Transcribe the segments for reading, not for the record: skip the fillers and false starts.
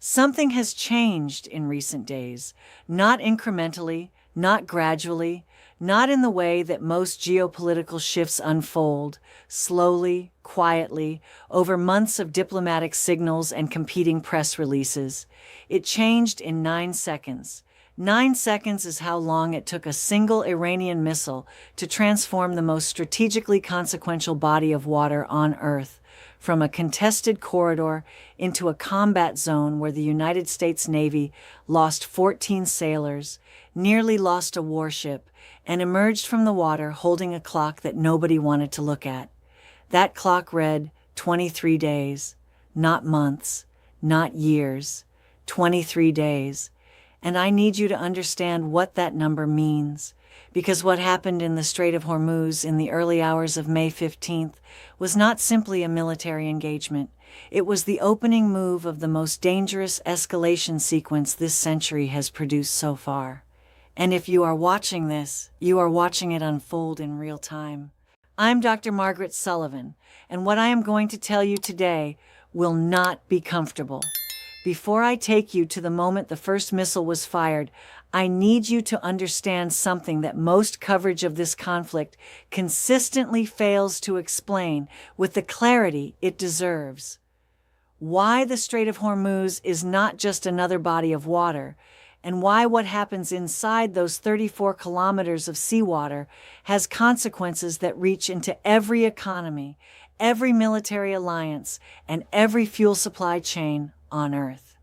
Something has changed in recent days, not incrementally, not gradually, not in the way that most geopolitical shifts unfold, slowly, quietly, over months of diplomatic signals and competing press releases. It changed in 9 seconds. 9 seconds is how long it took a single Iranian missile to transform the most strategically consequential body of water on Earth, from a contested corridor into a combat zone where the United States Navy lost 14 sailors, nearly lost a warship, and emerged from the water holding a clock that nobody wanted to look at. That clock read 23 days, not months, not years, 23 days. And I need you to understand what that number means, because what happened in the Strait of Hormuz in the early hours of May 15th was not simply a military engagement. It was the opening move of the most dangerous escalation sequence this century has produced so far. And if you are watching this, you are watching it unfold in real time. I'm Dr. Margaret Sullivan, and what I am going to tell you today will not be comfortable. Before I take you to the moment the first missile was fired, I need you to understand something that most coverage of this conflict consistently fails to explain with the clarity it deserves. Why the Strait of Hormuz is not just another body of water, and why what happens inside those 34 kilometers of seawater has consequences that reach into every economy, every military alliance, and every fuel supply chain on Earth.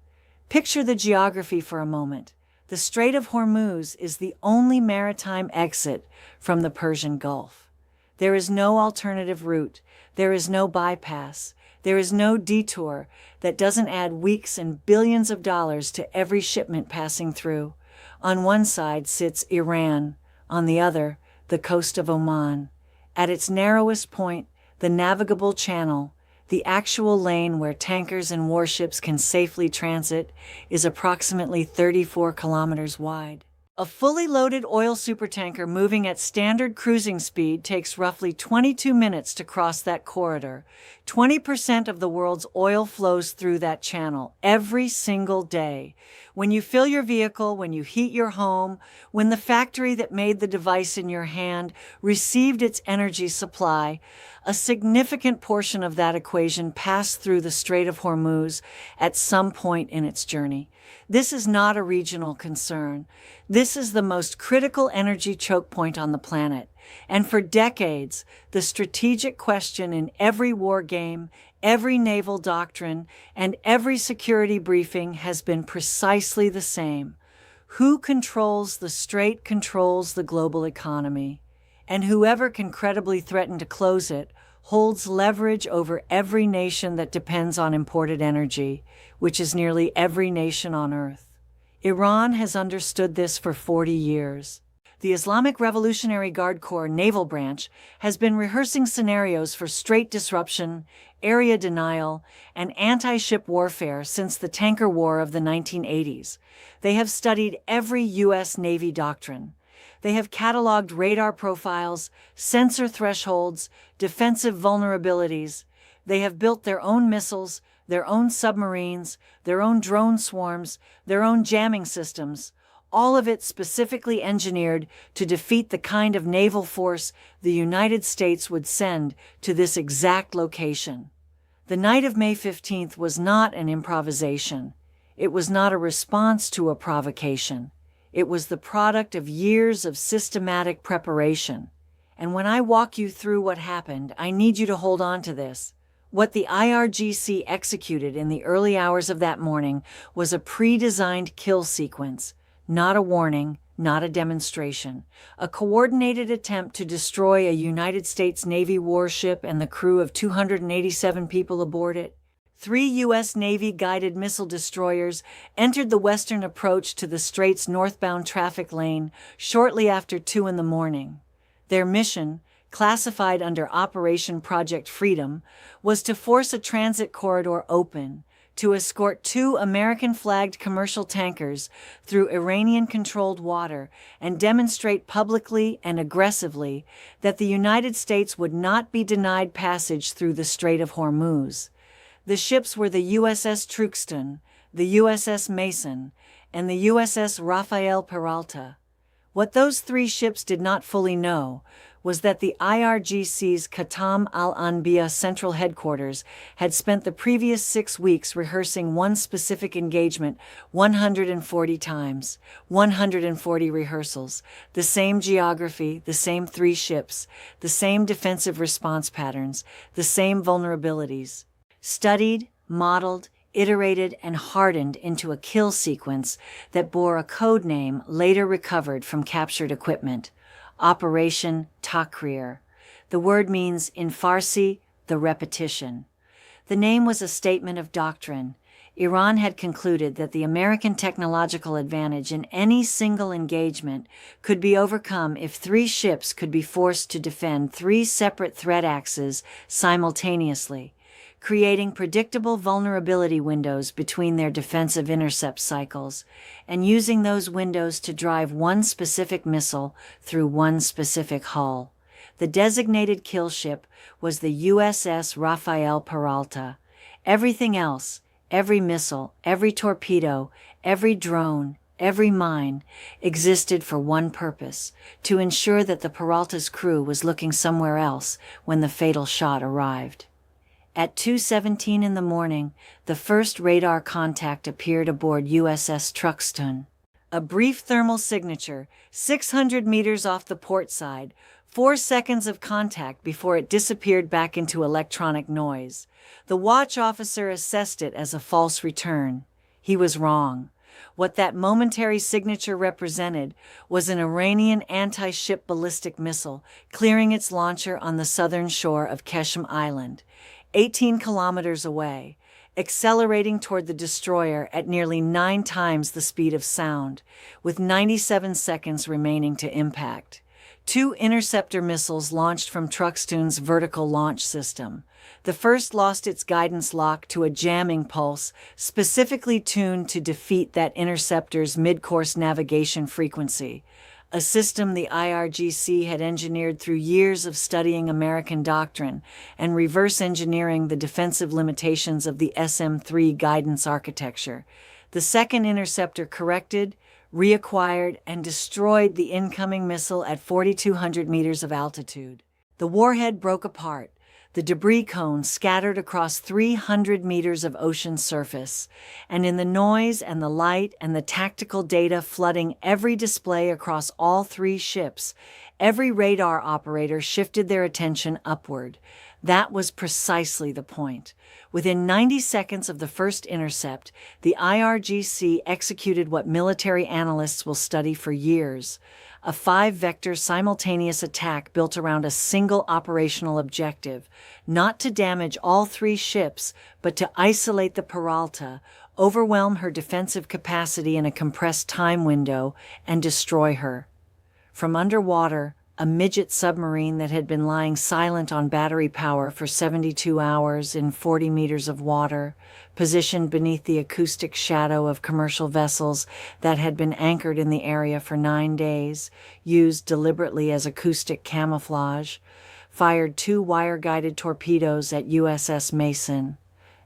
Picture the geography for a moment. The Strait of Hormuz is the only maritime exit from the Persian Gulf. There is no alternative route. There is no bypass. There is no detour that doesn't add weeks and billions of dollars to every shipment passing through. On one side sits Iran, on the other, the coast of Oman. At its narrowest point, the navigable channel, the actual lane where tankers and warships can safely transit, is approximately 34 kilometers wide. A fully loaded oil supertanker moving at standard cruising speed takes roughly 22 minutes to cross that corridor. 20% of the world's oil flows through that channel every single day. When you fill your vehicle, when you heat your home, when the factory that made the device in your hand received its energy supply, a significant portion of that equation passed through the Strait of Hormuz at some point in its journey. This is not a regional concern. This is the most critical energy choke point on the planet. And for decades, the strategic question in every war game, every naval doctrine, and every security briefing has been precisely the same. Who controls the strait controls the global economy. And whoever can credibly threaten to close it holds leverage over every nation that depends on imported energy, which is nearly every nation on Earth. Iran has understood this for 40 years. The Islamic Revolutionary Guard Corps Naval Branch has been rehearsing scenarios for strait disruption, area denial, and anti-ship warfare since the tanker war of the 1980s. They have studied every U.S. Navy doctrine. They have cataloged radar profiles, sensor thresholds, defensive vulnerabilities. They have built their own missiles, their own submarines, their own drone swarms, their own jamming systems, all of it specifically engineered to defeat the kind of naval force the United States would send to this exact location. The night of May 15th was not an improvisation. It was not a response to a provocation. It was the product of years of systematic preparation. And when I walk you through what happened, I need you to hold on to this. What the IRGC executed in the early hours of that morning was a pre-designed kill sequence, not a warning, not a demonstration. A coordinated attempt to destroy a United States Navy warship and the crew of 287 people aboard it. 3 U.S. Navy guided missile destroyers entered the western approach to the Strait's northbound traffic lane shortly after 2 in the morning. Their mission, classified under Operation Project Freedom, was to force a transit corridor open, to escort 2 American-flagged commercial tankers through Iranian-controlled water and demonstrate publicly and aggressively that the United States would not be denied passage through the Strait of Hormuz. The ships were the USS Truxtun, the USS Mason, and the USS Rafael Peralta. What those three ships did not fully know was that the IRGC's Khatam al-Anbiya central headquarters had spent the previous 6 weeks rehearsing one specific engagement 140 times, 140 rehearsals, the same geography, the same three ships, the same defensive response patterns, the same vulnerabilities. Studied, modeled, iterated, and hardened into a kill sequence that bore a code name later recovered from captured equipment. Operation Takrir. The word means, in Farsi, the repetition. The name was a statement of doctrine. Iran had concluded that the American technological advantage in any single engagement could be overcome if three ships could be forced to defend three separate threat axes simultaneously, creating predictable vulnerability windows between their defensive intercept cycles, and using those windows to drive one specific missile through one specific hull. The designated kill ship was the USS Rafael Peralta. Everything else, every missile, every torpedo, every drone, every mine, existed for one purpose: to ensure that the Peralta's crew was looking somewhere else when the fatal shot arrived. At 2:17 in the morning, the first radar contact appeared aboard USS Truxtun. A brief thermal signature, 600 meters off the port side, 4 seconds of contact before it disappeared back into electronic noise. The watch officer assessed it as a false return. He was wrong. What that momentary signature represented was an Iranian anti-ship ballistic missile clearing its launcher on the southern shore of Keshem Island, 18 kilometers away, accelerating toward the destroyer at nearly 9 times the speed of sound, with 97 seconds remaining to impact. 2 interceptor missiles launched from Truxtun's vertical launch system. The first lost its guidance lock to a jamming pulse specifically tuned to defeat that interceptor's mid-course navigation frequency, a system the IRGC had engineered through years of studying American doctrine and reverse engineering the defensive limitations of the SM-3 guidance architecture. The second interceptor corrected, reacquired, and destroyed the incoming missile at 4,200 meters of altitude. The warhead broke apart, the debris cone scattered across 300 meters of ocean surface, and in the noise and the light and the tactical data flooding every display across all three ships, every radar operator shifted their attention upward. That was precisely the point. Within 90 seconds of the first intercept, the IRGC executed what military analysts will study for years: a 5-vector simultaneous attack built around a single operational objective, not to damage all three ships, but to isolate the Peralta, overwhelm her defensive capacity in a compressed time window, and destroy her. From underwater, a midget submarine that had been lying silent on battery power for 72 hours in 40 meters of water, positioned beneath the acoustic shadow of commercial vessels that had been anchored in the area for 9 days, used deliberately as acoustic camouflage, fired 2 wire-guided torpedoes at USS Mason.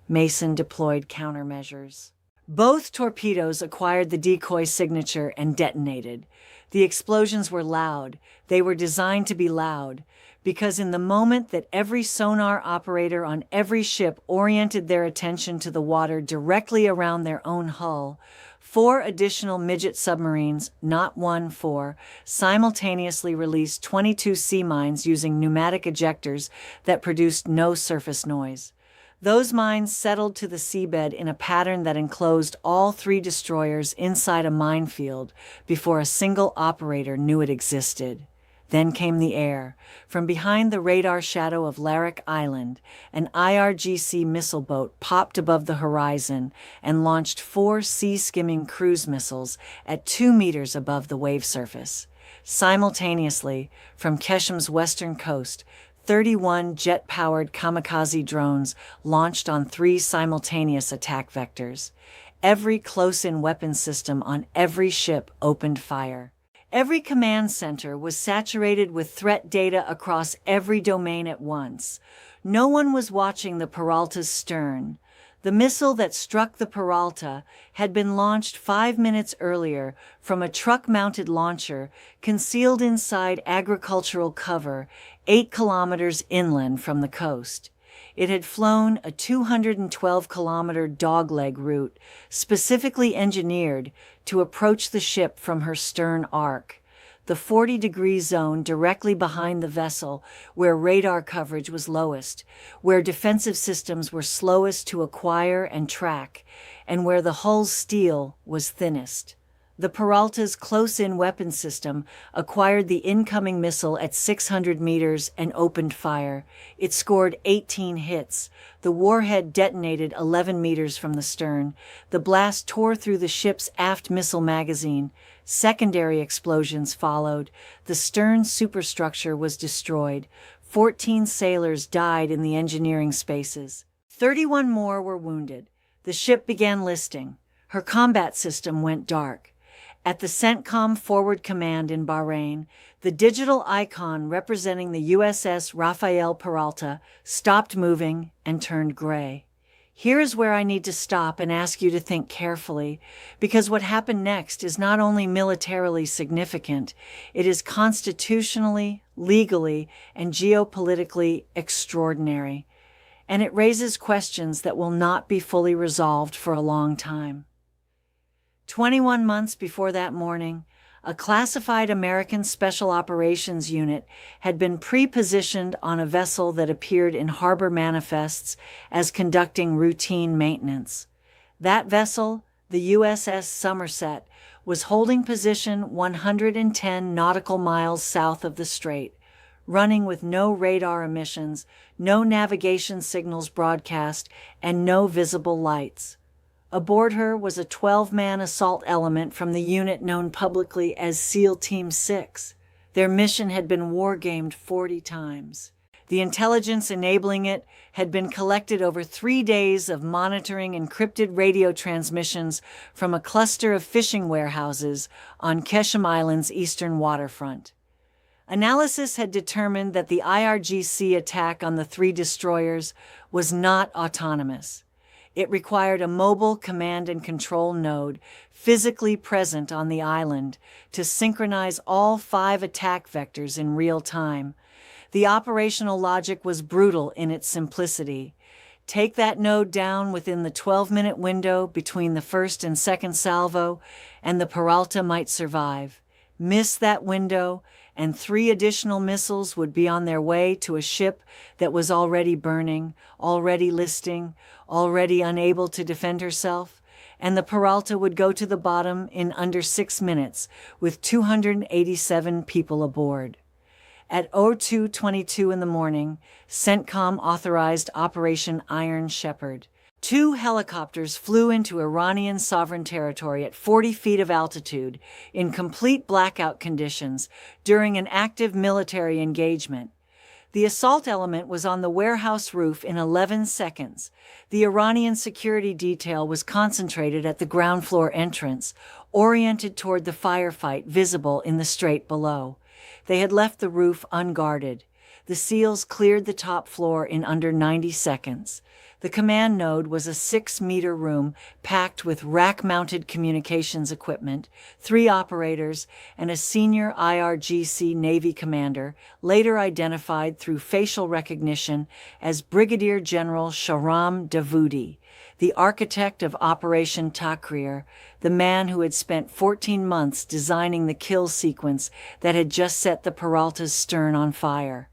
Mason deployed countermeasures. Both torpedoes acquired the decoy signature and detonated. The explosions were loud. They were designed to be loud, because in the moment that every sonar operator on every ship oriented their attention to the water directly around their own hull, 4 additional midget submarines, not 1, 4, simultaneously released 22 sea mines using pneumatic ejectors that produced no surface noise. Those mines settled to the seabed in a pattern that enclosed all 3 destroyers inside a minefield before a single operator knew it existed. Then came the air. From behind the radar shadow of Larak Island, an IRGC missile boat popped above the horizon and launched 4 sea-skimming cruise missiles at 2 meters above the wave surface. Simultaneously, from Keshem's western coast, 31 jet-powered kamikaze drones launched on 3 simultaneous attack vectors. Every close-in weapon system on every ship opened fire. Every command center was saturated with threat data across every domain at once. No one was watching the Peralta's stern. The missile that struck the Peralta had been launched 5 minutes earlier from a truck-mounted launcher concealed inside agricultural cover 8 kilometers inland from the coast. It had flown a 212-kilometer dogleg route, specifically engineered to approach the ship from her stern arc, the 40-degree zone directly behind the vessel where radar coverage was lowest, where defensive systems were slowest to acquire and track, and where the hull's steel was thinnest. The Peralta's close-in weapon system acquired the incoming missile at 600 meters and opened fire. It scored 18 hits. The warhead detonated 11 meters from the stern. The blast tore through the ship's aft missile magazine. Secondary explosions followed. The stern superstructure was destroyed. 14 sailors died in the engineering spaces. 31 more were wounded. The ship began listing. Her combat system went dark. At the CENTCOM Forward Command in Bahrain, the digital icon representing the USS Rafael Peralta stopped moving and turned gray. Here is where I need to stop and ask you to think carefully, because what happened next is not only militarily significant, it is constitutionally, legally, and geopolitically extraordinary. And it raises questions that will not be fully resolved for a long time. 21 months before that morning, a classified American Special Operations unit had been pre-positioned on a vessel that appeared in harbor manifests as conducting routine maintenance. That vessel, the USS Somerset, was holding position 110 nautical miles south of the strait, running with no radar emissions, no navigation signals broadcast, and no visible lights. Aboard her was a 12-man assault element from the unit known publicly as SEAL Team 6. Their mission had been wargamed 40 times. The intelligence enabling it had been collected over 3 days of monitoring encrypted radio transmissions from a cluster of fishing warehouses on Keshem Island's eastern waterfront. Analysis had determined that the IRGC attack on the 3 destroyers was not autonomous. It required a mobile command and control node physically present on the island to synchronize all 5 attack vectors in real time. The operational logic was brutal in its simplicity. Take that node down within the 12-minute window between the first and second salvo, and the Peralta might survive. Miss that window, and 3 additional missiles would be on their way to a ship that was already burning, already listing, already unable to defend herself, and the Peralta would go to the bottom in under 6 minutes with 287 people aboard. At 02:22 in the morning, CENTCOM authorized Operation Iron Shepherd. 2 helicopters flew into Iranian sovereign territory at 40 feet of altitude in complete blackout conditions during an active military engagement. The assault element was on the warehouse roof in 11 seconds. The Iranian security detail was concentrated at the ground floor entrance, oriented toward the firefight visible in the strait below. They had left the roof unguarded. The SEALs cleared the top floor in under 90 seconds. The command node was a 6-meter room packed with rack-mounted communications equipment, 3 operators, and a senior IRGC Navy commander, later identified through facial recognition as Brigadier General Shahram Davoudi, the architect of Operation Takrir, the man who had spent 14 months designing the kill sequence that had just set the Peralta's stern on fire.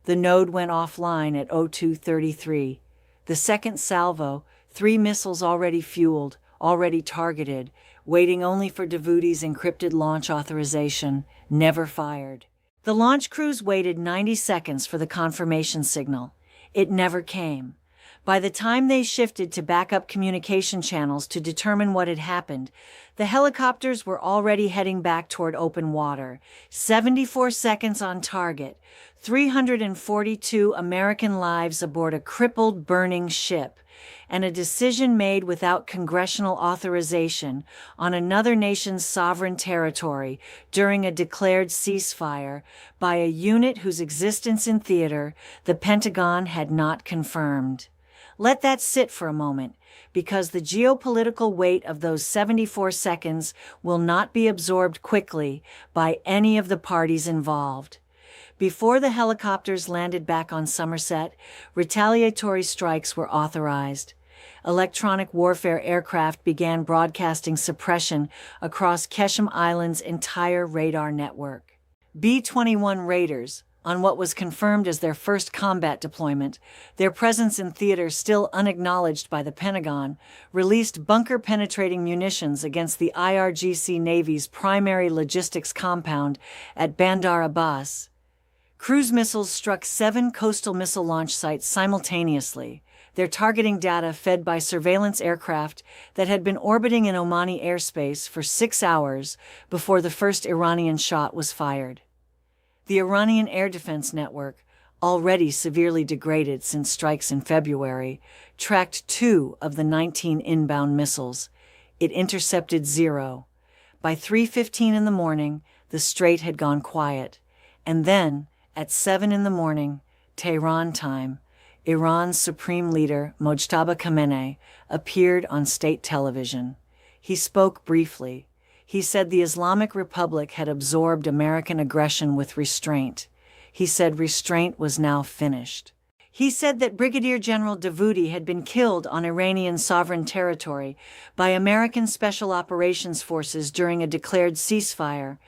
The node went offline at 02:33. The second salvo, 3 missiles already fueled, already targeted, waiting only for Davoudi's encrypted launch authorization, never fired. The launch crews waited 90 seconds for the confirmation signal. It never came. By the time they shifted to backup communication channels to determine what had happened, the helicopters were already heading back toward open water. 74 seconds on target, 342 American lives aboard a crippled, burning ship, and a decision made without congressional authorization on another nation's sovereign territory during a declared ceasefire by a unit whose existence in theater the Pentagon had not confirmed. Let that sit for a moment, because the geopolitical weight of those 74 seconds will not be absorbed quickly by any of the parties involved. Before the helicopters landed back on Somerset, retaliatory strikes were authorized. Electronic warfare aircraft began broadcasting suppression across Keshem Island's entire radar network. B-21 Raiders, on what was confirmed as their first combat deployment, their presence in theater still unacknowledged by the Pentagon, released bunker-penetrating munitions against the IRGC Navy's primary logistics compound at Bandar Abbas. Cruise missiles struck 7 coastal missile launch sites simultaneously, their targeting data fed by surveillance aircraft that had been orbiting in Omani airspace for 6 hours before the first Iranian shot was fired. The Iranian air defense network, already severely degraded since strikes in February, tracked 2 of the 19 inbound missiles. It intercepted 0. By 3:15 in the morning, the strait had gone quiet. And then, at 7 in the morning, Tehran time, Iran's supreme leader, Mojtaba Khamenei, appeared on state television. He spoke briefly. He said the Islamic Republic had absorbed American aggression with restraint. He said restraint was now finished. He said that Brigadier General Dawoodi had been killed on Iranian sovereign territory by American Special Operations Forces during a declared ceasefire,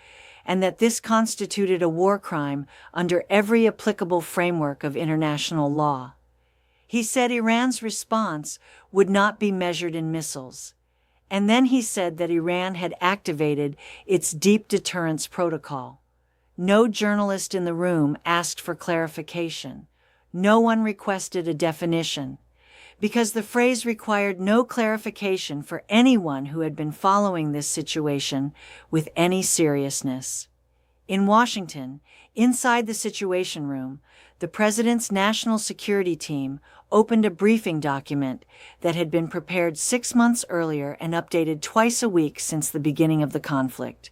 and that this constituted a war crime under every applicable framework of international law. He said Iran's response would not be measured in missiles. And then he said that Iran had activated its deep deterrence protocol. No journalist in the room asked for clarification. No one requested a definition, because the phrase required no clarification for anyone who had been following this situation with any seriousness. In Washington, inside the Situation Room, the President's National Security Team opened a briefing document that had been prepared 6 months earlier and updated twice a week since the beginning of the conflict.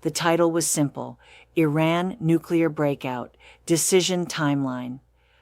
The title was simple: Iran Nuclear Breakout, Decision Timeline.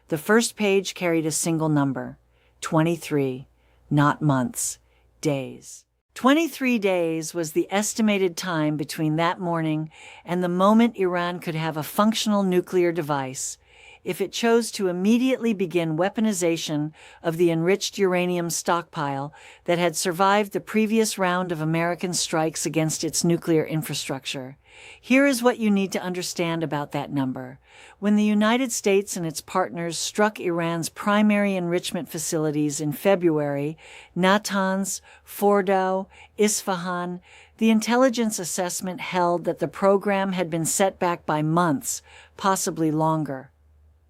The first page carried a single number: 23, not months, days. 23 days was the estimated time between that morning and the moment Iran could have a functional nuclear device, if it chose to immediately begin weaponization of the enriched uranium stockpile that had survived the previous round of American strikes against its nuclear infrastructure. Here is what you need to understand about that number. When the United States and its partners struck Iran's primary enrichment facilities in February, Natanz, Fordow, Isfahan, the intelligence assessment held that the program had been set back by months, possibly longer.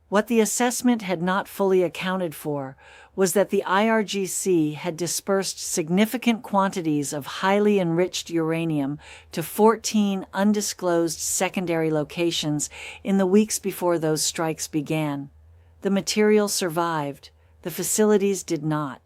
What the assessment had not fully accounted for was that the IRGC had dispersed significant quantities of highly enriched uranium to 14 undisclosed secondary locations in the weeks before those strikes began. The material survived. The facilities did not.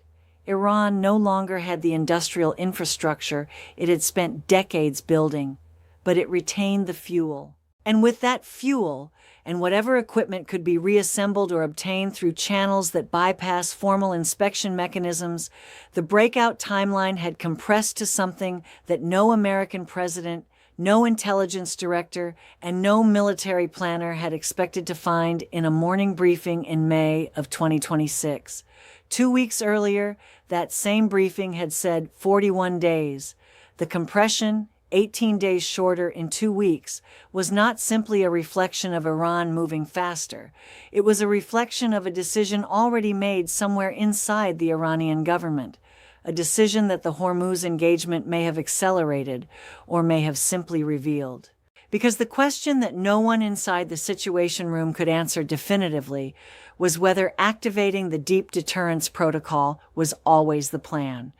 Iran no longer had the industrial infrastructure it had spent decades building, but it retained the fuel. And with that fuel, and whatever equipment could be reassembled or obtained through channels that bypass formal inspection mechanisms, the breakout timeline had compressed to something that no American president, no intelligence director, and no military planner had expected to find in a morning briefing in May of 2026. 2 weeks earlier, that same briefing had said 41 days. The compression, 18 days shorter in 2 weeks, was not simply a reflection of Iran moving faster. It was a reflection of a decision already made somewhere inside the Iranian government, a decision that the Hormuz engagement may have accelerated or may have simply revealed. Because the question that no one inside the Situation Room could answer definitively was whether activating the deep deterrence protocol was always the plan,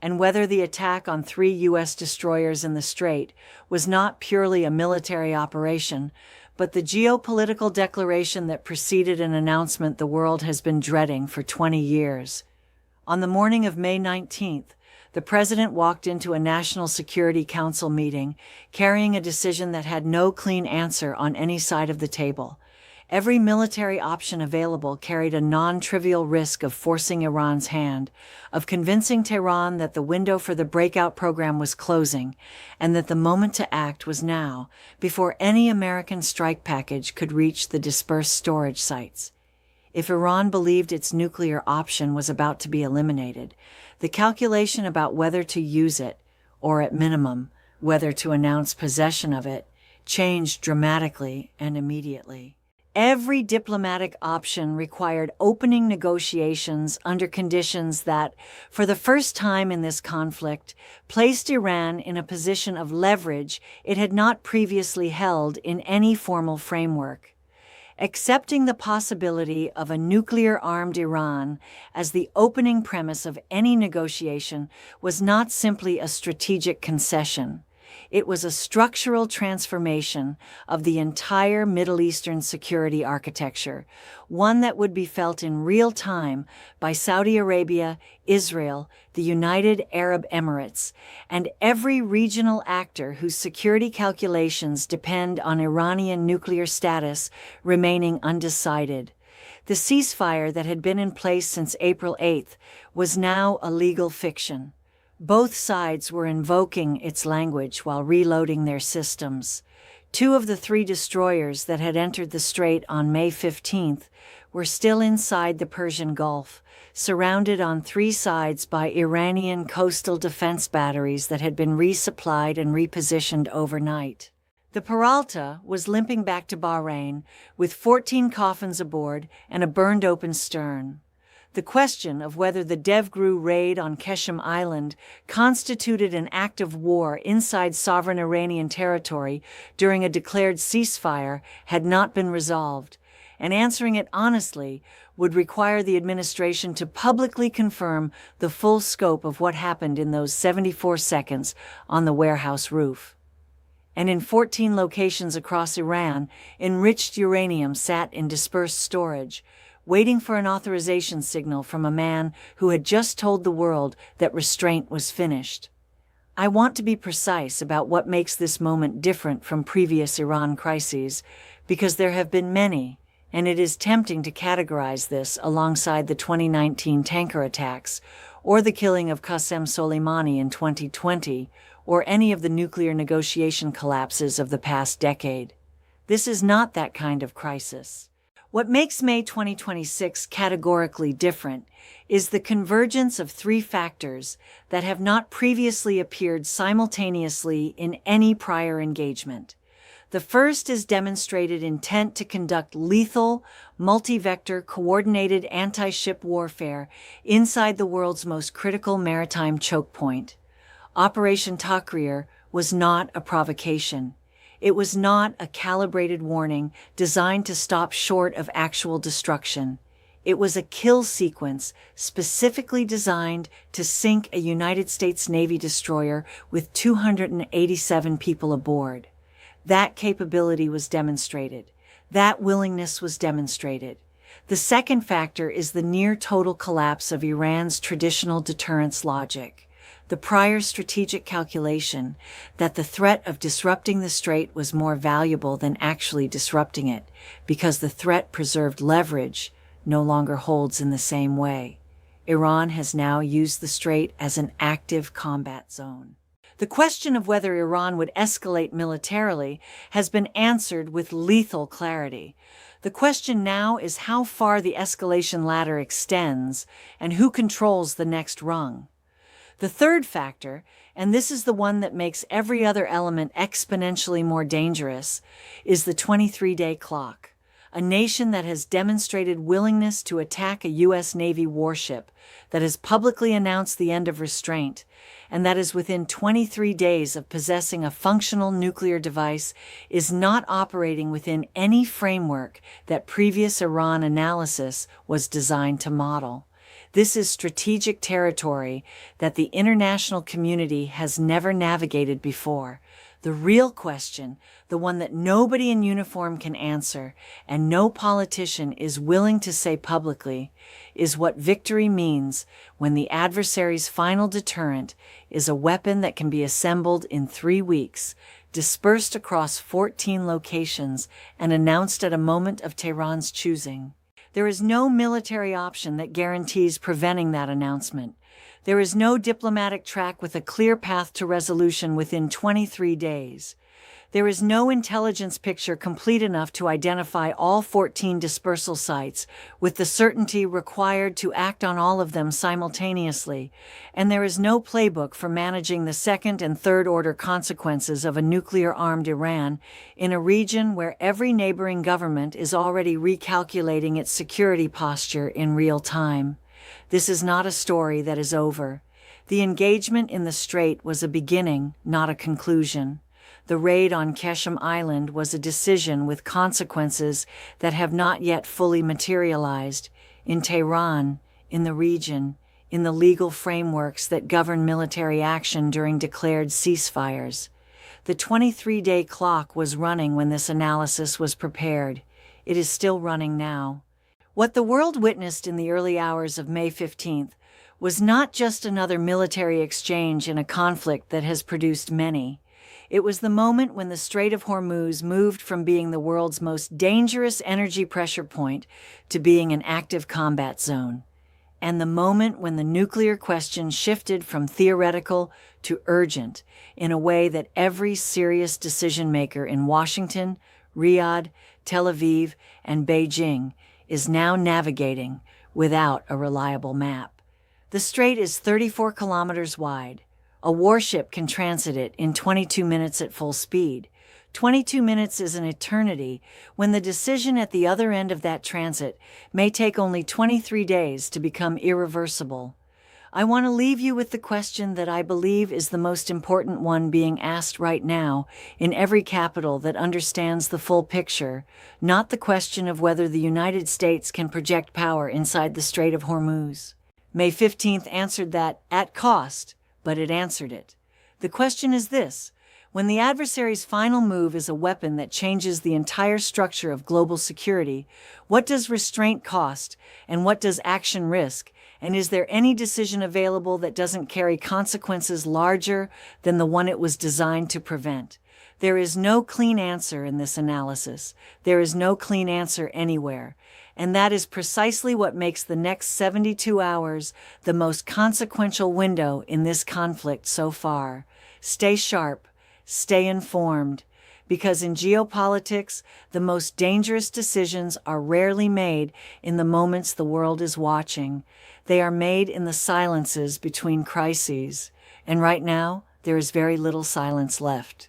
and whether the attack on 3 U.S. destroyers in the Strait was not purely a military operation, but the geopolitical declaration that preceded an announcement the world has been dreading for 20 years. On the morning of May 19th, the President walked into a National Security Council meeting carrying a decision that had no clean answer on any side of the table. Every military option available carried a non-trivial risk of forcing Iran's hand, of convincing Tehran that the window for the Breakout program was closing, and that the moment to act was now, before any American strike package could reach the dispersed storage sites. If Iran believed its nuclear option was about to be eliminated, the calculation about whether to use it, or at minimum, whether to announce possession of it, changed dramatically and immediately. Every diplomatic option required opening negotiations under conditions that, for the first time in this conflict, placed Iran in a position of leverage it had not previously held in any formal framework. Accepting the possibility of a nuclear-armed Iran as the opening premise of any negotiation was not simply a strategic concession. It was a structural transformation of the entire Middle Eastern security architecture, one that would be felt in real time by Saudi Arabia, Israel, the United Arab Emirates, and every regional actor whose security calculations depend on Iranian nuclear status remaining undecided. The ceasefire that had been in place since April 8th was now a legal fiction. Both sides were invoking its language while reloading their systems. 2 of the 3 destroyers that had entered the strait on May 15th were still inside the Persian Gulf, surrounded on 3 sides by Iranian coastal defense batteries that had been resupplied and repositioned overnight. The Peralta was limping back to Bahrain with 14 coffins aboard and a burned-open stern. The question of whether the Devgru raid on Keshem Island constituted an act of war inside sovereign Iranian territory during a declared ceasefire had not been resolved, and answering it honestly would require the administration to publicly confirm the full scope of what happened in those 74 seconds on the warehouse roof. And in 14 locations across Iran, enriched uranium sat in dispersed storage, waiting for an authorization signal from a man who had just told the world that restraint was finished. I want to be precise about what makes this moment different from previous Iran crises, because there have been many, and it is tempting to categorize this alongside the 2019 tanker attacks, or the killing of Qasem Soleimani in 2020, or any of the nuclear negotiation collapses of the past decade. This is not that kind of crisis. What makes May 2026 categorically different is the convergence of 3 factors that have not previously appeared simultaneously in any prior engagement. The first is demonstrated intent to conduct lethal, multi-vector, coordinated anti-ship warfare inside the world's most critical maritime choke point. Operation Takrir was not a provocation. It was not a calibrated warning designed to stop short of actual destruction. It was a kill sequence specifically designed to sink a United States Navy destroyer with 287 people aboard. That capability was demonstrated. That willingness was demonstrated. The second factor is the near-total collapse of Iran's traditional deterrence logic. The prior strategic calculation that the threat of disrupting the strait was more valuable than actually disrupting it, because the threat preserved leverage, no longer holds in the same way. Iran has now used the strait as an active combat zone. The question of whether Iran would escalate militarily has been answered with lethal clarity. The question now is how far the escalation ladder extends and who controls the next rung. The third factor, and this is the one that makes every other element exponentially more dangerous, is the 23-day clock. A nation that has demonstrated willingness to attack a U.S. Navy warship, that has publicly announced the end of restraint, and that is within 23 days of possessing a functional nuclear device, is not operating within any framework that previous Iran analysis was designed to model. This is strategic territory that the international community has never navigated before. The real question, the one that nobody in uniform can answer and no politician is willing to say publicly, is what victory means when the adversary's final deterrent is a weapon that can be assembled in 3 weeks, dispersed across 14 locations and announced at a moment of Tehran's choosing. There is no military option that guarantees preventing that announcement. There is no diplomatic track with a clear path to resolution within 23 days. There is no intelligence picture complete enough to identify all 14 dispersal sites, with the certainty required to act on all of them simultaneously, and there is no playbook for managing the second and third order consequences of a nuclear-armed Iran in a region where every neighboring government is already recalculating its security posture in real time. This is not a story that is over. The engagement in the Strait was a beginning, not a conclusion. The raid on Qeshm Island was a decision with consequences that have not yet fully materialized in Tehran, in the region, in the legal frameworks that govern military action during declared ceasefires. The 23-day clock was running when this analysis was prepared. It is still running now. What the world witnessed in the early hours of May 15th was not just another military exchange in a conflict that has produced many. It was the moment when the Strait of Hormuz moved from being the world's most dangerous energy pressure point to being an active combat zone, and the moment when the nuclear question shifted from theoretical to urgent in a way that every serious decision-maker in Washington, Riyadh, Tel Aviv, and Beijing is now navigating without a reliable map. The strait is 34 kilometers wide. A warship can transit it in 22 minutes at full speed. 22 minutes is an eternity when the decision at the other end of that transit may take only 23 days to become irreversible. I want to leave you with the question that I believe is the most important one being asked right now in every capital that understands the full picture, not the question of whether the United States can project power inside the Strait of Hormuz. May 15th answered that at cost, but it answered it. The question is this: when the adversary's final move is a weapon that changes the entire structure of global security, what does restraint cost, and what does action risk, and is there any decision available that doesn't carry consequences larger than the one it was designed to prevent? There is no clean answer in this analysis. There is no clean answer anywhere. And that is precisely what makes the next 72 hours the most consequential window in this conflict so far. Stay sharp, stay informed, because in geopolitics, the most dangerous decisions are rarely made in the moments the world is watching. They are made in the silences between crises. And right now, there is very little silence left.